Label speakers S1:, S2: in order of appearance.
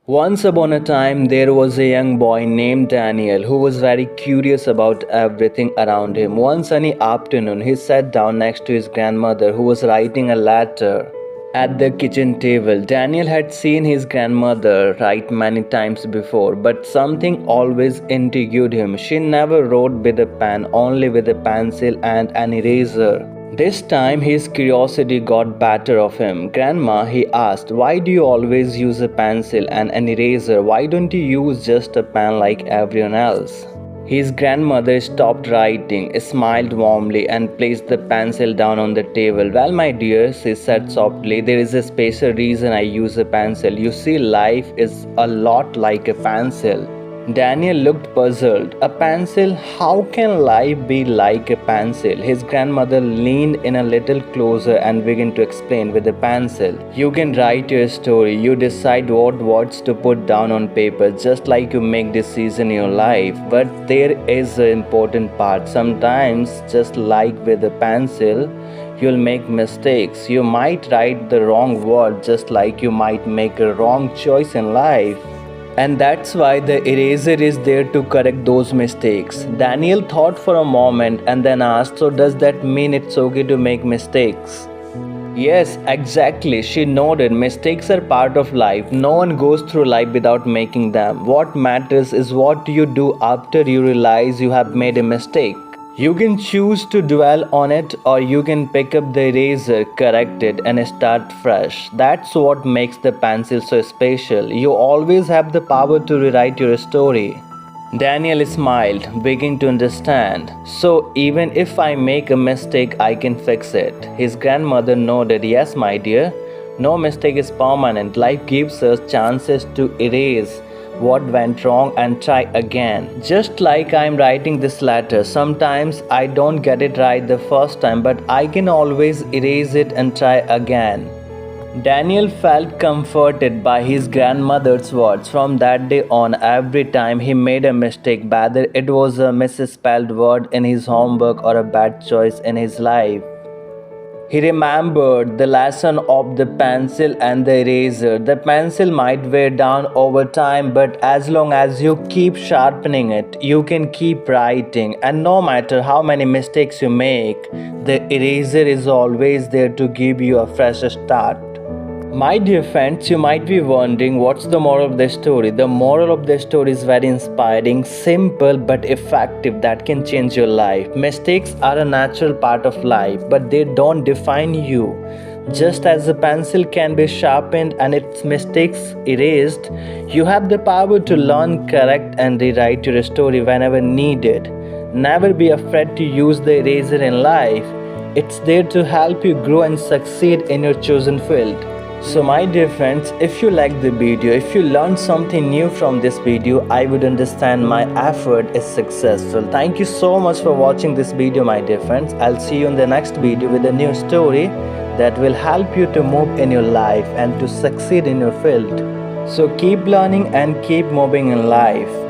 S1: Once upon a time, there was a young boy named Daniel who was very curious about everything around him. One sunny afternoon, he sat down next to his grandmother who was writing a letter. At the kitchen table, Daniel had seen his grandmother write many times before, but something always intrigued him. She never wrote with a pen, only with a pencil and an eraser. This time his curiosity got better of him. Grandma, he asked, why do you always use a pencil and an eraser? Why don't you use just a pen like everyone else? His grandmother stopped writing, smiled warmly, and placed the pencil down on the table. Well, my dear, she said softly, there is a special reason I use a pencil. You see, life is a lot like a pencil. Daniel looked puzzled. A pencil? How can life be like a pencil? His grandmother leaned in a little closer and began to explain with a pencil. You can write your story. You decide what words to put down on paper, just like you make decisions in your life. But there is an important part. Sometimes, just like with a pencil, you'll make mistakes. You might write the wrong word, just like you might make a wrong choice in life. And that's why the eraser is there to correct those mistakes. Daniel thought for a moment and then asked, so does that mean it's okay to make mistakes? Yes, exactly. She nodded. Mistakes are part of life. No one goes through life without making them. What matters is what you do after you realize you have made a mistake. You can choose to dwell on it, or you can pick up the eraser, correct it, and start fresh. That's what makes the pencil so special. You always have the power to rewrite your story. Daniel smiled, beginning to understand. So, even if I make a mistake, I can fix it. His grandmother nodded. Yes, my dear. No mistake is permanent. Life gives us chances to erase what went wrong and try again. Just like I'm writing this letter, sometimes I don't get it right the first time, but I can always erase it and try again. Daniel felt comforted by his grandmother's words. From that day on, every time he made a mistake, whether it was a misspelled word in his homework or a bad choice in his life, he remembered the lesson of the pencil and the eraser. The pencil might wear down over time, but as long as you keep sharpening it, you can keep writing. And no matter how many mistakes you make, the eraser is always there to give you a fresh start. My dear friends, you might be wondering what's the moral of the story. The moral of the story is very inspiring, simple but effective, that can change your life. Mistakes are a natural part of life, but they don't define you. Just as a pencil can be sharpened and its mistakes erased, you have the power to learn, correct, and rewrite your story whenever needed. Never be afraid to use the eraser in life. It's there to help you grow and succeed in your chosen field. So my dear friends, if you like the video, if you learned something new from this video, I would understand my effort is successful. Thank you so much for watching this video, my dear friends. I'll see you in the next video with a new story that will help you to move in your life and to succeed in your field. So keep learning and keep moving in life.